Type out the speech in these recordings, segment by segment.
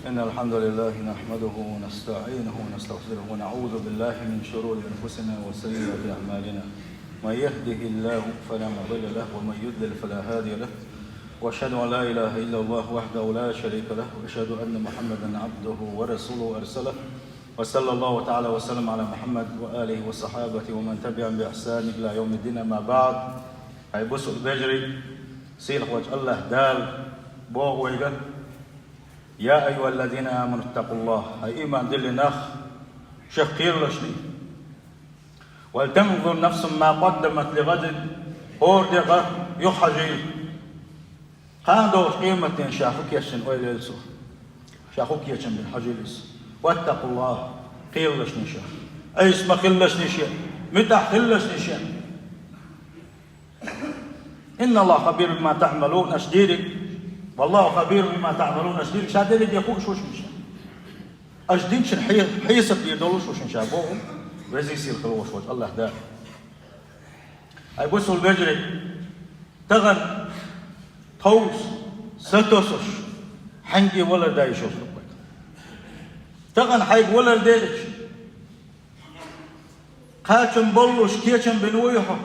إن الحمد لله نحمده ونستعينه ونستغفره ونعوذ بالله من شرور أنفسنا وسيئات أعمالنا. من يهده الله فلا مضل له ومن يضلل فلا هادي له، وأشهد أن لا إله إلا الله وحده لا شريك له، وأشهد أن محمدا عبده ورسوله أرسله، وصلى الله تعالى وسلم على محمد وآله وصحابه ومن تبعهم بإحسان إلى يوم الدين. أما بعد، أي بسوا البجري سيل وجه الله دال بوغويغا يا أيها الذين آمنوا اتقوا الله. أي إيمان دل نخ شقير لشني ولتنظر نفس ما قدمت لغد هور دغه يحجي قاندو قيمة شافوك يشن ويلسو شافوك يشن بالحجيلس واتقوا الله قيل لشني شاف أي اسم خلش نشي متى خلش نشي. إن الله خبير بما تعملون أشديرك، والله خبير بما تعملون أشديرك. شاديرك يقول شوش مشان أجدين شن حيصب يدولوش وشن شابوهم وزي يصير خلوش وجه الله ده. أي بوسوا البجري تغن توس ستوسش حنجي ولا داي شوف تغن حيق ولا دايش قاتم بلوش كيتم بنويحه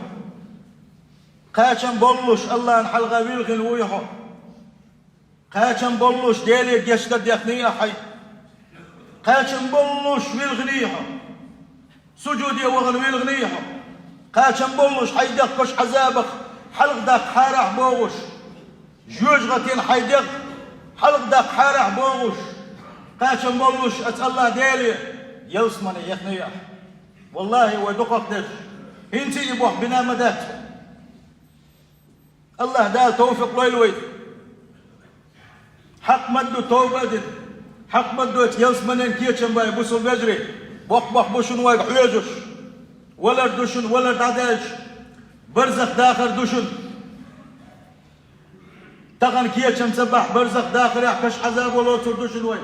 قاتم بلوش الله نحل غويل غنويحه قاتم بلوش ديلي يشتد يخنيه حي قاتم بلوش ويلغنيها سجودي وغن ويلغنيها قاتم بلوش حيدقش عذابك حلق داك حارح بوغش جوج غتين حيدق حلق داك حارح بوغش قاتم بلوش أت الله ديلي يوسمني يخنيه والله ودقك دش انتي يبوح بنا مدات الله دال توفق ليلوي حق مدو توبة حق مدو يوسمنين كيتشن باي بوسو البجري بوح بوشن وايق حيوجش ولا دوشن ولا داداش برزخ داخر دوشن تغن كيتشن سبح برزخ داخر يحكش عذاب ولا تردوشن وايق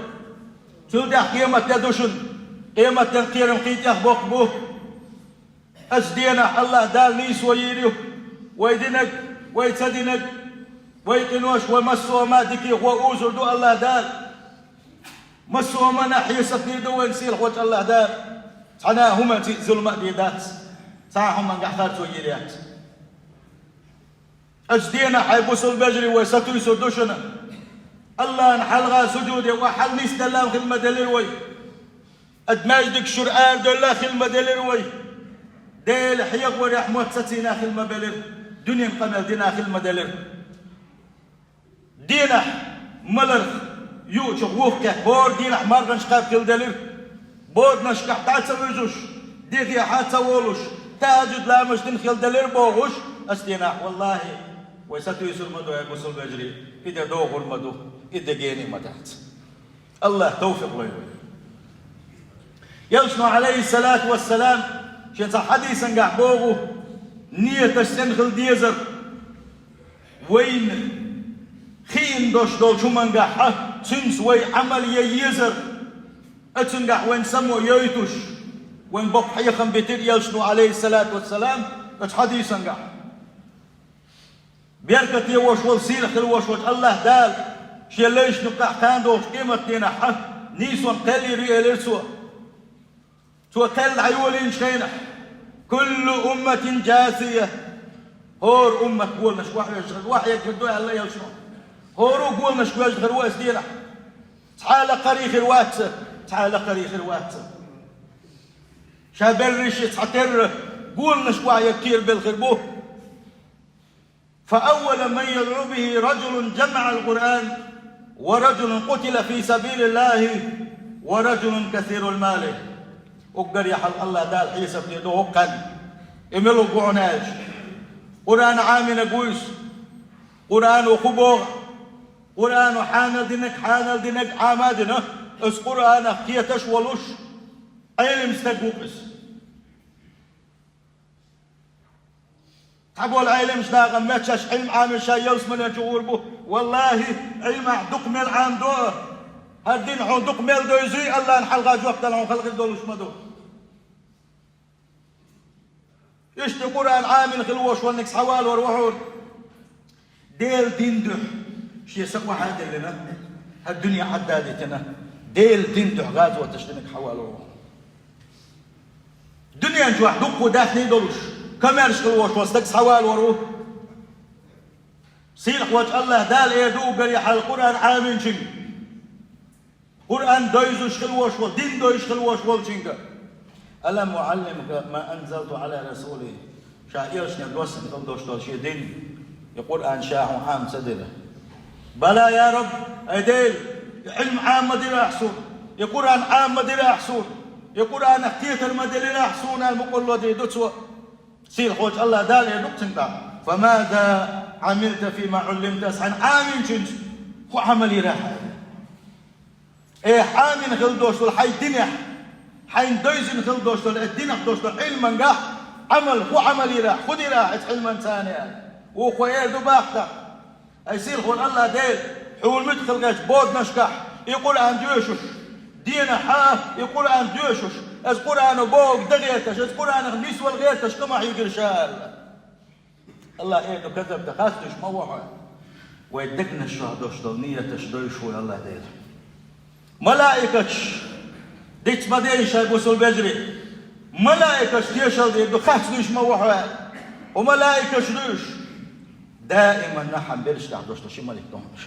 تودع قيمة يدوشن قيمة تنقير مقيت يخبوك بوه أجدينا الله دال نيس ويريو ويدنك ويتدنك ويقنوش ومسوا ما دكي وأوزر دو الله دال مسوا ما نحي سفني دو ونسيل خوش الله دال تحنا هما ظلماء ديدات ساعهم من قحثات ويريات أجدينا حيبوسوا البجري ويستو يسودوشنا الله نحلغا سجودي وحل نستلام خدمة دليروي أدماجدك شرآن دولا خدمة دليروي ديل حيق ورحمة ستينا خدمة بلر دنيا قمل دينا خدمة دلر دينا ملر يوش ووفك بور دينا مرة نشقاب كل دلر بور نشقح تعال ويجوش ديغي حتى وولوش تاجد لا مش تنخل دلر بوغوش أستينا والله ويستو يسر مدو يا قصر بجري إذا دوغر مدو إذا جيني مدات الله توفق له يلشنو عليه الصلاة والسلام شيء حديثا قحبوغو نية تستنخل ديزر وين خين دوش دول شو من قحة تنس وي عمل ييزر اتنقح وين سمو يويتوش وين بق حيخم بيتر يلشنو عليه الصلاة والسلام اتش حديثا قح بيركت يوش والسيل خل وش الله دال شيء ليش نقح كان دوش قيمة دينا حه نيسون قلي ريالرسوا تو قل عيولين شينح كل أمة جاثية هور أمة قول نشكوح يشغل واحد يكدوها الله يلشنو هورو قول نشكوح يشغل واس دينا تعال قريخ الواتس تعال قريخ الواتس شابرش تعتر قول نشكوح يكتير بالخربوه. فأول من يدعو به رجل جمع القرآن ورجل قتل في سبيل الله ورجل كثير المال. أقدر يحل الله دال حيسب يدوه قن إملو قعناج قرآن عامل قويس قرآن وخبوغ قرآن حانل دينك عامادنا اس قرآن كيتش ولوش علم استقوقس تحبوا العلم شناغا ماتشاش علم عامل شاي يوسمن يجور بو والله علم دقمل عام دوه هالدين حون دقمل دو يزي الله نحلغا جوقت لهم خلق الدولوش مدو يشتي قرآن عامل خلوش ونكس حوال وروحون ديل دين دو شي سقوى حاجة لنا الدنيا حدادتنا ديل دين غاز وتشتنك حواله دنيا نجوح دقو داخلي دولش كمارش كلوش وستكس حوال وروه سيلح وجه الله دال ايدو قريح القرآن عامين شنك قرآن دويزوش كلوش دين دويش كلوش شنك ألم أعلمك ما أنزلت على رسولي شاعرش نبوسن قلدوش دول شي دين يقول أن شاع عام سدله بلى يا رب أديل علم عام مدير أحسون يقول أن عام مدير أحسون يقول أن اختيت المدير أحسون المقول له دي دوتسوا سيل خوش الله دال يدوك تنتا فماذا عملت فيما علمت أسحن عامين شنج هو عملي راح إيه حامين خلدوش دول حي دنيا حين دويزن خلدوش دول الدنيا خلدوش دول علما قاح عمل هو عملي راح خدي راح علما ثاني وخويا دباخته يصير خول الله ديل حول مدخل قاش بود نشكح يقول عن ديوشش دينا حاه يقول عن ديوشش اذكر انا بوق دغيتش اذكر انا خميس والغيتش كما حيقول شال الله ايه كذب تخافتش موحه ويدقنا الشهدوش ضلنية تشدوش الله ديل ملائكتش ديت ما ديش هايبوسو البجري ملائكتش ديشل دي خافتش موحه وملائكتش دوش دائما نحن بلش تحدوش شي ملك دونش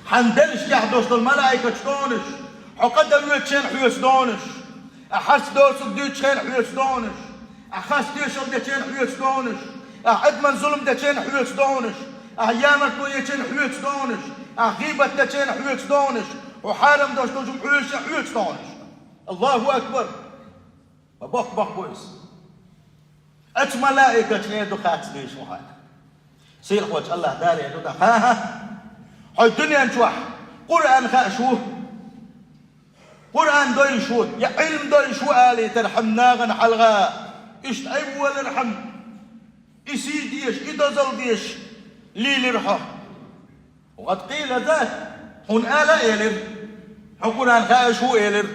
حندلش تحدوش الملائكة تونش حقدم يتشين حيوس دونش أحس دوس ديتشين حيوس دونش أحس ديشل ديتشين حيوس دونش أحد من ظلم ديتشين حيوس دونش أحيامك ديتشين حيوس دونش أغيبة ديتشين حيوس دونش وحارم دوش دوجم حيوس دونش الله أكبر بخ بويس أت ملائكة يدو خاتس ليش وحاك سيل خوش الله داري يدو ها هاي الدنيا نشوح قرآن خاشوه قرآن دوي شو يا علم دوي شو آلي ترحمنا غن حلغا إيش أول ارحم إسيديش إدزل ديش لي لرحم وقد قيل ذات هن آلا إيلر هو قرآن خاشو إيلر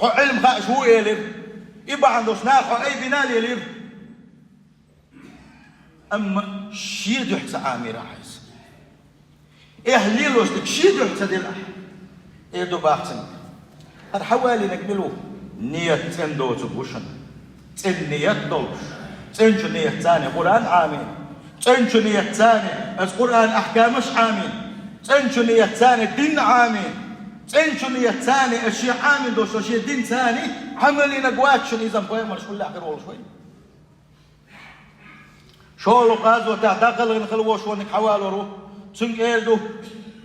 هو علم خاشو إيلر إبا عندوش ناخو أي بنال إيلر أما شيد يحس عامي راحيس إيه ليلوستك شيد يحس دي الأح إيه دو باقسن هاد حوالي نقبلو نية تندو تبوشن نية دولش تنشو نية تاني قرآن عامين تنشو نية تاني القرآن أحكامش عامين تنشو نية تاني دين عامين تنشو نية تاني أشياء عامين دوش أشياء دين تاني عملي نقواتشن إذا مقوية مرش كل آخر ولا شوي شولو قازو تعتقل نخلوش ونك حوالو رو سنك إيردو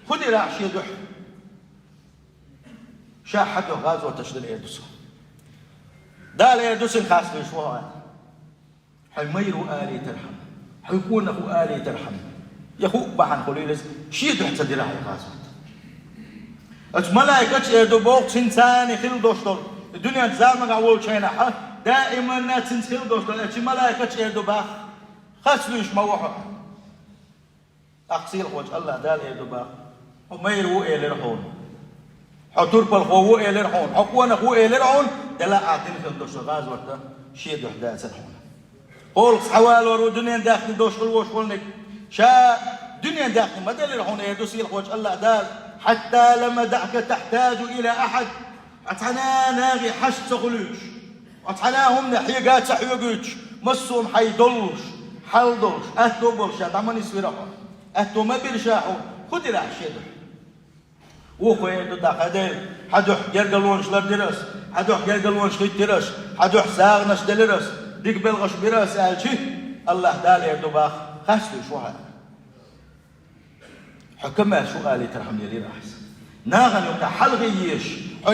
خدي راح شي دوح شاحته غازو تشدل إيردوس دال إيردوس خاص بشوها حميرو آلي ترحم حيكونه آلي ترحم يخو بحن خليلس شي دوح تدي راح غازو أج ملايكة إيردو بوق سنساني خل دوشتر الدنيا تزامق عول شينا دائما ناس خل دوشتر أج ملايكة إيردو باخ خاصلوش موحه أقصير وجه الله دال إيدو باق ومير هو إيلرحون حطور بالخو إيلرحون حقوانا هو إيلرحون دلا أعطيني في الدوش غاز ورده شيء دوحدات سرحون قول حوال ورو دنيا داخل دوش خلوش خلنك شا دنيا داخل ما دل رحون إيدو سيل وجه الله دال حتى لما دعك تحتاج إلى أحد أتحنا ناغي حش تغلوش أتحناهم نحيقات سحيقوش مصهم حيدلوش حلدوش أهتو برشاد عمان يسويرهم أهتو ما بيرشاحون خد راح شيدو وخوين دو داخدين حدوح جرقلونش لردرس حدوح جرقلونش لردرس حدوح ساغنش دلرس ديك بلغش براس ألشي الله دالي يدو باخ خاستو شو هذا حكمها شو قالي ترحم لي راحس ناغن يوكا حلغي يش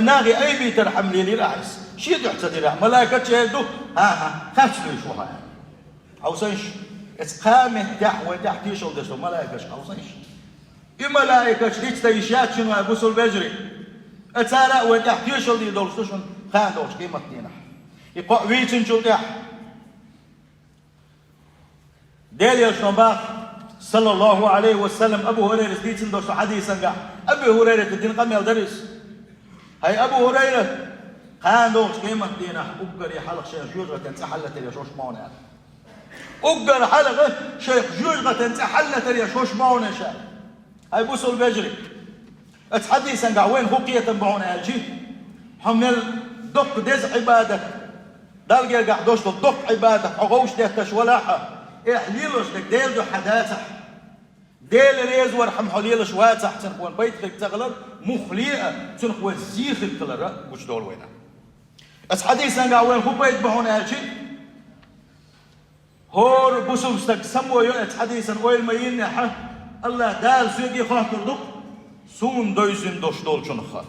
ناغي أي بي ترحم لي راحس شي تحتدي راح ملايكة شيدو ها خاستو شو هذا أوسنش إسقامة دحوة تحتيش ودسو ملايكة أوسنش ملايكة شديد تيشات شنو أبوسو البجري أتارا وتحتيش ودي دولستوشن خان دولش قيمة دينا يقع ويتن شو تح ديل يشنو باخ صلى الله عليه وسلم أبو هريرة ديتن دوشو حديثا قا أبو هريرة الدين قام يلدرس هاي أبو هريرة خان دولش قيمة دينا أقر يحلق شيخ جوجة تنسحلت اليشوش مونة أقر حلقة شيخ جوجة تنسحلت اليشوش مونة شا هاي بوسو البجري حديثا قاوين هو قية بعون الجي حمل دق دز عبادة دالجي قاعد دوش دق عبادة حقوش ده تشولاحة إحليلوش دك ديل دو حداثة ديل ريز ورحم حليلوش واتح تنخوان بيتك تغلر مخليئة تنخوان زيخك تلرى وش دول وينا حديثا قاوين هو بيت بعون الجي هور بوسوستك سمو يؤت حديثا ويل مين ح الله دال سيجي خاطر دق سون دويزن دوش دول شنخا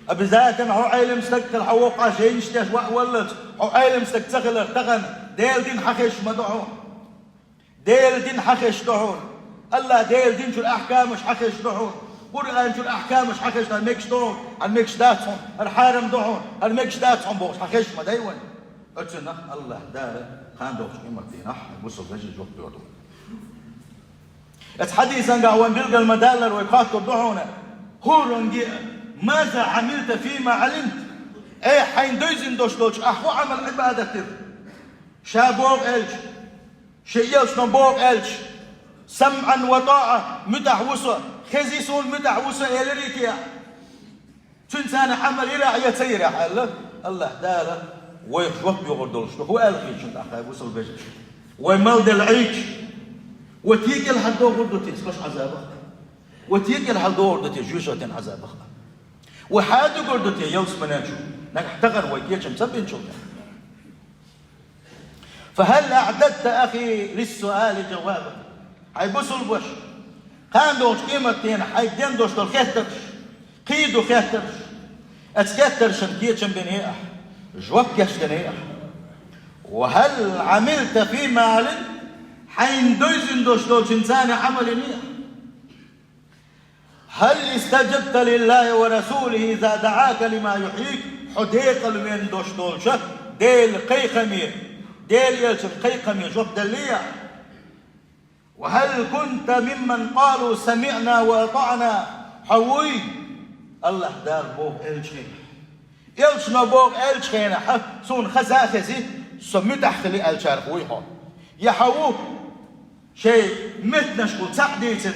أبزاكن هو عيلم استكتر حوقع شيء نشتاش وولت هو عيلم استكتر تغن ديل دين حخش مدعون ديل دين حخش دعون الله ديل دين شو الأحكام مش حخش دعون قرآن شو الأحكام مش حخش الميكش دعون الميكش داتهم الحارم دعون الميكش داتهم بوش حخش مدعون أتنا الله دار خان دوش إمتي نح بوصل رجل جوك بيردون حديثا قاوان بيلقى المدالر ويقاتل دعونا هورنجي ماذا عملت فيما علمت اي حين دوزن دوش دوش احو عمل عبادة شابوغ الج شيئلش نبوغ الج سمعا وطاعة مدعوسة خزيسون مدعوسة يلريكيا تنسان عمل إلى يتير الله داله ويخوط بيغردولش هو الخيش انت اخي وصل بيجش ويملد العيش وتيجي الحدو غردتيس كش عذابه وتيجي الحدو غردتيس جوشتين عذابه وحادو غردتي يوس مناجو نحتقر ويكيش مسبين شو فهل أعددت أخي للسؤال جوابا حيبصوا البوش كان دوش قيمتين حيدين دوش دول خيترش قيدو خيترش اتكترش كيتشن بنيئح جواب كشتنيئح وهل عملت فيما علمت حين دوزن دوش دول إنسان عمل نيئح هل استجبت لله ورسوله إذا دعاك لما يحييك حديق من دوش دول شك ديل قيقمي ديل يلشم قيقمي جواب دلية وهل كنت ممن قالوا سمعنا وأطعنا حوي الله دار بوغ إلشين إلشنا بوغ إلشين سون خزاخزي سمت أحخلي إلشار خويهم يحووه شيء متنشكو تحديث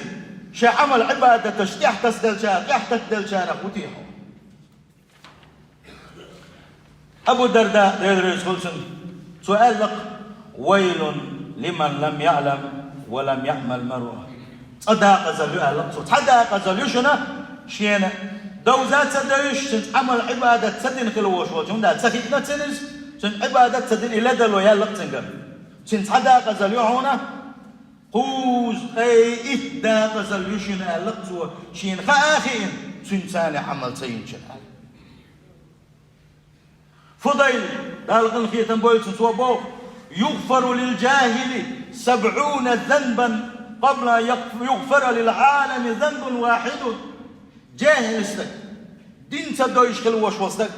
شيء عمل عبادة تشتيح تسدلشار يحتك دلشار أخوتيهم أبو الدرداء ديل ريسولسن سؤال لك ويل لمن لم يعلم ولم يعمل مروه صداقة زلوها لقصو صداقة زلوشنا شينا دوزات سدوش سنت عمل عبادة سدين خلوش وشون دا تسخيتنا تسنز سنت عبادة سدين إلا دلو يا لقصنقر سنت صداقة زلوهنا قوز أي إهداقة زلوشنا لقصو شين خاخين سنت ساني عمل سين شنال فضيل دالغن خيتن بويل سنت وبوخ يغفر للجاهل 70 ذنبا قبل يغفر للعالم ذنب واحد جاهل استك دين تدويش كل وش وستك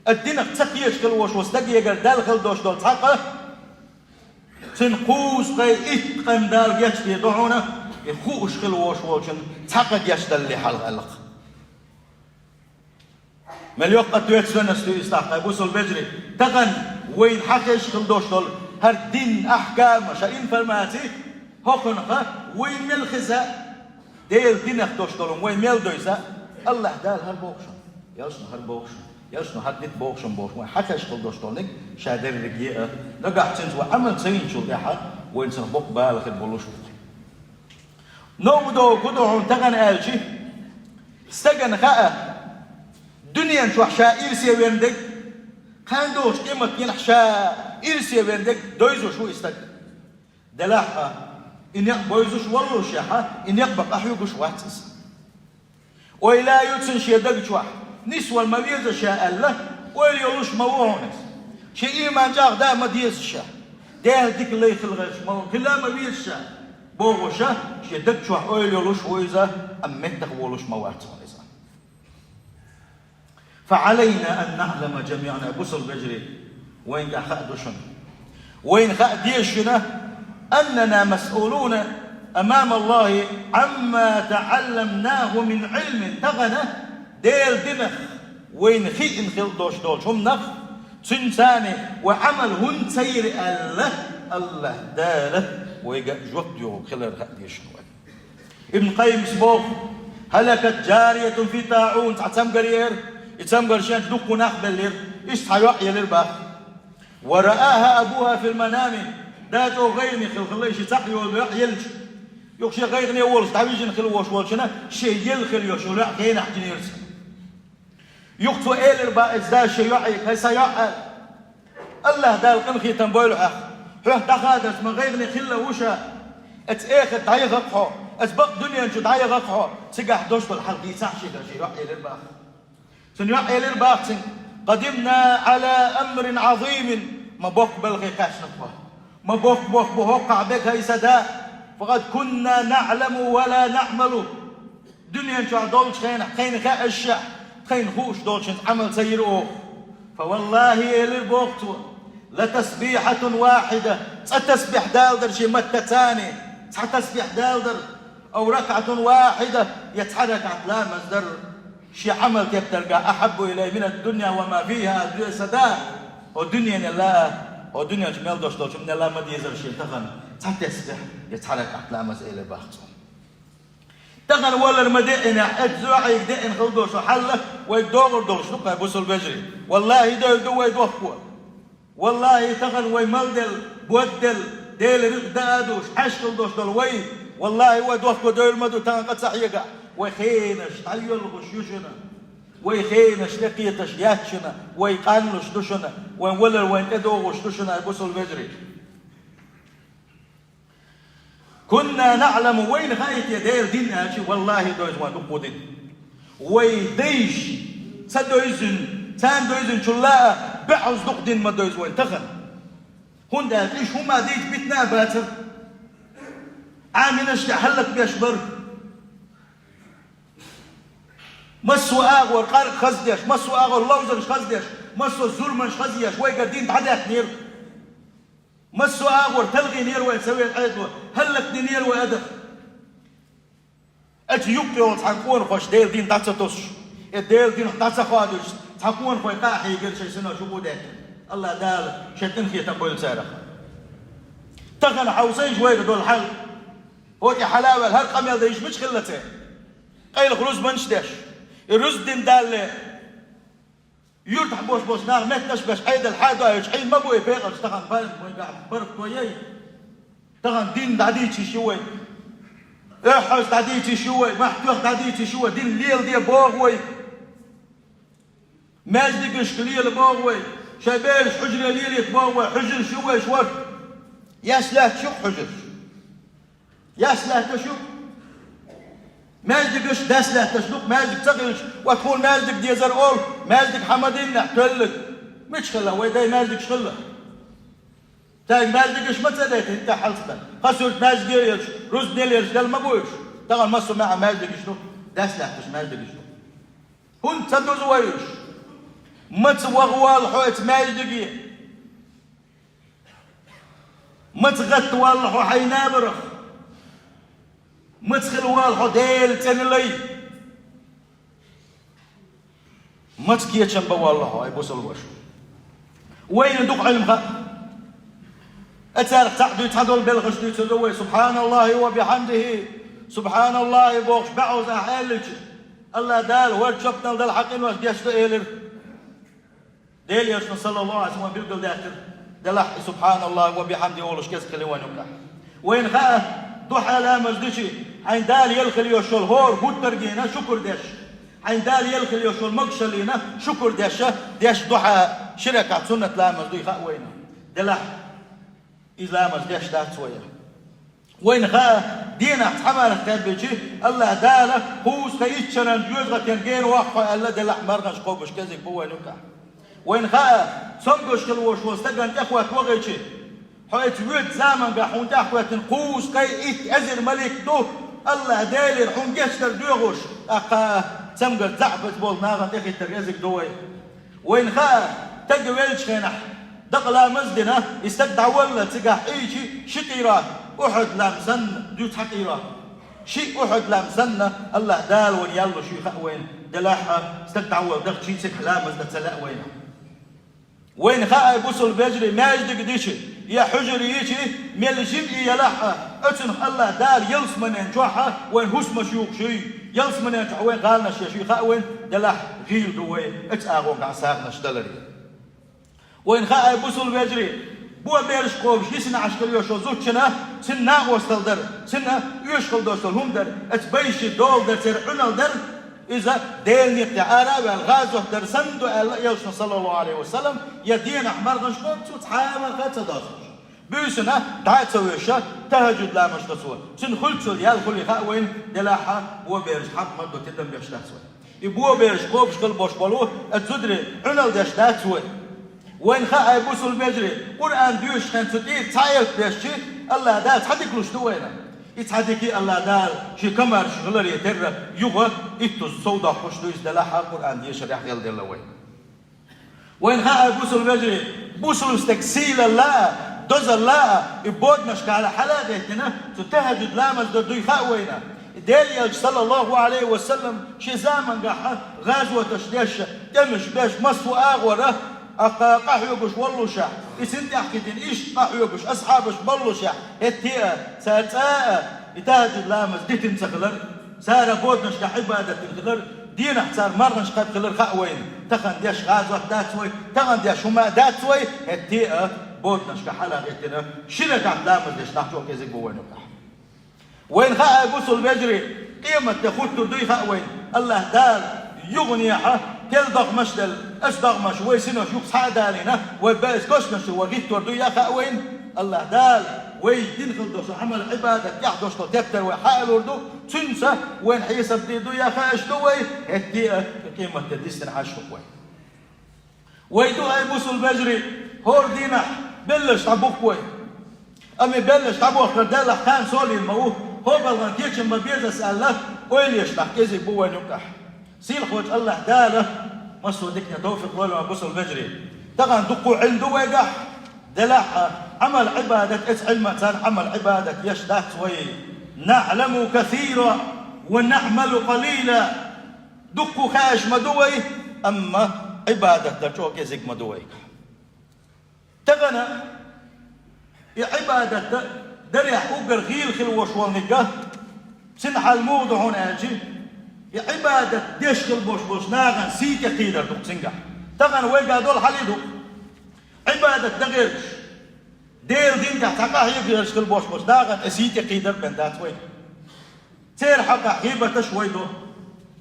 الدين تقيش كل وش وستك يقال دالخل دوش دول تحقه تنقوس قي اتقن دال يشت يدعونا يخوش كل وش وشن تحقق يشت اللي حلق علق مليوق قطويت سنة ستو يستحقه بوصل بجري تغن وين حقش كل دوش دول هر دين أحكام شاين فرماتي هوكنخا وين ملخزا ديل دينخ دوش دولم وين ميل دويسا الله دال هر بوخشن يلشن هر بوخشن يلشن هر ديت بوخشن وين حقش كل دوش دولك شادر رجيئة نقع تنز وعمل سين شو دحا وين سنبوك بالخ البولوش نو دو كدوهم تغن آلشي استغن خاء دنيا شو حشا إرسي ويندك كان دوش إما ينحشا إرسي ويندك دويزو شو استغن دلاحة إن يقبويزوش والله شاحة إن يقبق أحيوكوش واتس وإلا يوتسن شيدك شواح نسوى المبيزة شاء الله وإلا يولوش موهونس شيء إيمان جاغ دا مديز شاء ده ديك اللي يخلغش موهون كلا مبيز شاء بوغو شاء شيدك شواح وإلا يولوش وإذا أمتك وولوش مواتس فعلينا أن نعلم جميعنا بوصل بجري وين خأدوشن وين خأديشنا أننا مسؤولون أمام الله عما تعلمناه من علم تغنى ديل دمخ وين خيئن خل دوش دوش هم نخ تنساني وعمل هن سير الله داله ويجا جوت يو خلال خديش ابن قيم سبوخ هلكت جارية في طاعون تعتمقر يتمقر شان دق نخبل إيش حيوحي للباخ ورآها أبوها في المنام داتو غيرني خليش تحيو ويحيلش يخشي غيرني أول تعويجن خلوش والشنا شيء يلخل يشو لا كين أحجن يرسل يخطو إيل الباء إزدا شيء يحيي كيسا يحيي الله دال قنخي تنبويل حق حق تخادس من غيرني خلا وشا اتاخد تعيغ أقحو اتبق دنيا انشو تعيغ أقحو تسقح دوش بالحق يسحشي شيء يحيي للباخ سنيحيي للباخ قدمنا على أمر عظيم ما بوك بلغي كاش نطبه ما بوك بوقع بك هاي سداء فقد كنا نعلم ولا نعمل دنيا انشو دولش خين خاء الشع خين خوش دولش عمل سيروه فوالله للبوقت لتسبيحة واحدة تسبح دالدر شي متى تاني تسبح دالدر أو ركعة واحدة يتحرك عقلان مصدر شي عمل كيف تلقى أحب إلي من الدنيا وما فيها سداء والدنيا الله والدنيا جميل دوش من الله ما ديزر شي تغن تسبح يتحرك عقلان مسئلة باختهم تغن ولا المدائن أجزوعي يدائن خلدوش وحلة ويدور دولش نقع بوصل بجري والله يدو ويدوفوا والله تغن ويملدل بودل ديل رق دادوش حشل دوش دول وي والله ويدوفوا دول مدو تغن قد سحيقع ويخينش تعيو الغشوشنا ويخينش لقيتش ياتشنا ويقانلش دوشنا وين وين ادوغش دوشنا بوصل بجري كنا نعلم وين خايت يا دير دين هاشي والله دوز وان دقو دين ويديش سدو يزن تان دو يزن شلاء بعوز دق دين ما دوز وين تخن هون ده ليش هما ديت بيتنا باتر عامين اشتع حلك بيشبر مسو اغور قارق خزديش مسو اغور لوزنش خزديش مسو الظلمنش خزديش ويقا دين تعدات نير مسو اغور تلغي نير ويسوي الحيط هلك نير وادخ اجي يبقي وتحكون خوش ديل دين تاتسوش الديل دين تاتسخادوش تحكون خوي قاحي يقول شي سنه شو بودك الله دال شتن في تقول سارخ تغن حوسين شويه دول الحل هو حلاوه الهر قميل ديش مش خلته اي الخروج منشدش الرز دين دال يرتح بوش نار ما تشبش حيد الحاجه حين ما بو يفيق تغن بالك وين قاعد برك تويي تغن دين دعديتي شوي احس دعديتي شوي محتوى دعديتي شوي دين الليل دي بوغوي ماجدك شكليل بوغوي شبيش حجر ليل بوغوي حجر شوي شوي يا سلاح شو حجر يا سلاح تشوف ماجدكش داسله تشلوك ماجدك تغلش وتكون ماجدك ديزر اول ماجدك حمدين نحتلك مش خلا ويداي ماجدك شخلا تاي ماجدكش ما تديت انت حلتك خسرت ماجدك رز ديليرش دل ما بوش تغل مصر مع ماجدك شنو داسله تش ماجدك شنو هون تدوز ويش متوغوال حوت ماجدك متغت والله حينابرخ متخل والحو ديل تنلي متكيه شنبا والله اي بوصل وش وين دوق علمها اتارك تعدو يتحدوا البلغش دي تدوي سبحان الله وبحمده سبحان الله بوخش بعوز احالك الله دال ورد شفتنا دال حقين واش ديش ديلر ديل يشن صلى الله عليه وسلم بيقول داخل دلح سبحان الله وبحمده ولش كاس كلوان وين خا ضحى لا مزدشي عين دال يلخل يوشول هور بوترجينا شكر داش عين دال يلخل يوشول مقشلينا شكر داش ضحى شركة سنة لا مزدي خا وين دلح إذا مزدش دات شوية وين خا دينا حمل كتبتي الله داله هو سيتشنا الجوز غتنجين واقع الله دلح مرغش قوبش كذا بو نكح وين خا سمقش كل وش واستقن اخوات وغيتي حيت ود زمان قاحون تاخوات نقوس كي ازر ملك دو الله داير حون جشتر دوغوش اقا سمقل زعبت بول ناغا تاخي تريزك دوي وين خا تقويلش خينح دقلا مزدنا يستقدع ولا تقاح ايشي شقيرات احد لامسن دوت حقيرات شي احد لامسن الله دال وين يلا شي وين دلاحة استقدع ولا دق شي سك لامز تسلا وين خا بوصل بجري ما يجدك ديشي يا حجري يجي ميل جمعي يا لحة اتن الله دال يلس من انجوحة وين هس مشيوق شي يلس من يتعوين قالنا شيء خاوين دلح غيل دوي اتاغون عساق نشدلري وين خا بوصل بيجري بو بيرش قوم يسنا عشكل يوشو زوتشنا سنا وصل سنا يشكل دوستل هم در اتبيش دول در سرعنل در إذا ديني تعالى والغازو در سندو يلشن صلى الله عليه وسلم يدين أحمر غشقوم تتحامل خاتداسوش بيسنا تعتويشا تهجد لا مش تصور سن خلصل يال خلي خاوين دلاحة بو بيرش حق مدو تدم بيش تاسوي يبو بيرش قوم شكل بوش بلوه اتزدري عنل داش تاسوي وين خا بوصل بيجري قرآن ديوش خان تدير تايل بيشي الله دا تحديك لوش دوينا يتحديكي الله دال شي كمر شغلر يتر يغا اتو الصودا خوش دويس دلاحة قرآن ديش ريح يل ديال وين وين خا بوصل بيجري بوصل استكسيل الله دوز الله يبود مشك على حلاقتنا تتهجد لامل دوي خا وينا ديل صلى الله عليه وسلم شي زمن قاحة غزوة تشديش دمش باش مصفو اغوره قحيوكش والله شح يسنت حكيتين ايش قحيوكش اصحابش بالله شح هتيا ساتاء يتهجد لامز ديتن سخلر سار بودنش كحبادة تخلر دينا صار مرنش قد خلر خاوين تخن ديش غازوة داتوي تخن ديش هما داتوي هتيا بودنش كحلا غيتنا شنو قاعد لامز ديش نحجو كيزيك بوينو كح وين خا بوصل بيجري قيمة تاخد تردوي خاوين الله دار يغني كل ضغمش دل اش ضغمش ويسنو شوف صادالنا وباس كشنش وغيت تردو يا خاوين الله دال ويدين خلدوش عمل عباده يحدوش تبتر وحال وردو تنسى وين حيسب ديدو يا خاش دوي هدي قيمه تديستن عاشو وين ويدو هاي بوصل بجري هور دينا بلش طبوك وين امي بلش طبوك دل كان سولي الموه هو بلغن كيتش ما بيرس الله ويليش تحكيزي بو وين يقح سيل خوج الله داله مصر دكنا توفيق ولا بوصل بجري تغن دقوا عنده ويقح دلاحة عمل عبادة علم كان عمل عبادة يشدات وي نعلم كثيرا ونعمل قليلا دقوا خاش مدوي أما عبادة دجوك يزيق مدوي تغنى عبادة دريح أقر غيل خلوش والنقاه سنح الموضوع هنا أجي عبادة ديش خلبوش بوش ناغن سيكا قيدر دق سنقح تغنى ويقا دول حليدو عبادة دغيرش ديل دينك تقاه يقدرش كل بوش بوش داغن اسيتي قيدر بن دات وين سير حقا حيبة تشوي دو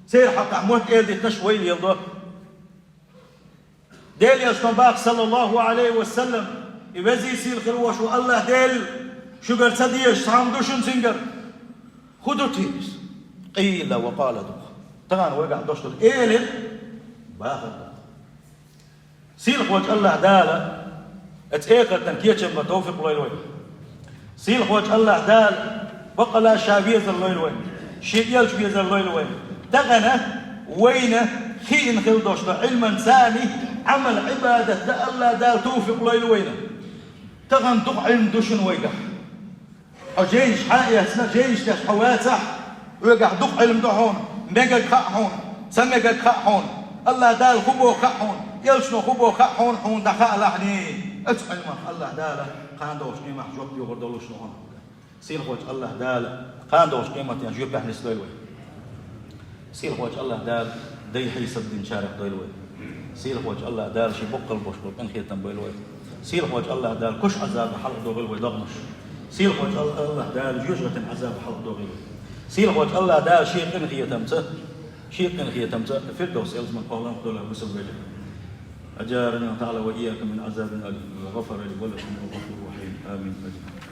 سير حقا موت ايدي تشوي يلدو ديل يشتن باق صلى الله عليه وسلم يبزي سيل خلوش والله ديل شجر صديش صامدوشن سنجر خدو تيس قيل وقال دو تغان وقع دوشتل ايلن باخر سيل خوج الله داله اتاكل تنكيتش ما توفيق لوي سيل خوج الله دال بقلا شابيز اللوي شيء يلش بيز اللوي تغنى وين خين خلدوش علما ثاني عمل عباده دا الله دال توفيق لوي تغن دق علم دوشن ويقع او جيش حايا سنا جيش تاش حواتح ويقع دق علم دحون ميجا كحون سميجا كحون الله دال خبو كحون يلشنو خبو خحون حون دخاء لحني اتعلم الله داله قاندوش قيمة جوب يغردولوش نهون سيل خوج الله داله قاندوش قيمة ينجيب بحنس دويلوي سيل خوج الله دال دي حيسب دين شارك دويلوي سيل خوج الله دال شي بقل بوشكل انخيتن بويلوي سيل خوج الله دال كش عذاب حلق دوغلوي ضغمش سيل خوج الله دال جوجة عذاب حلق دوغلوي سيل خوج الله دال شيء انخيتمته شيء انخيتمته فردوس يلزم قولان دولار بسم الله أجارنا تعالى وإياك من عذاب أليم وغفر لي ولكم والغفور الرحيم آمين أجمعين.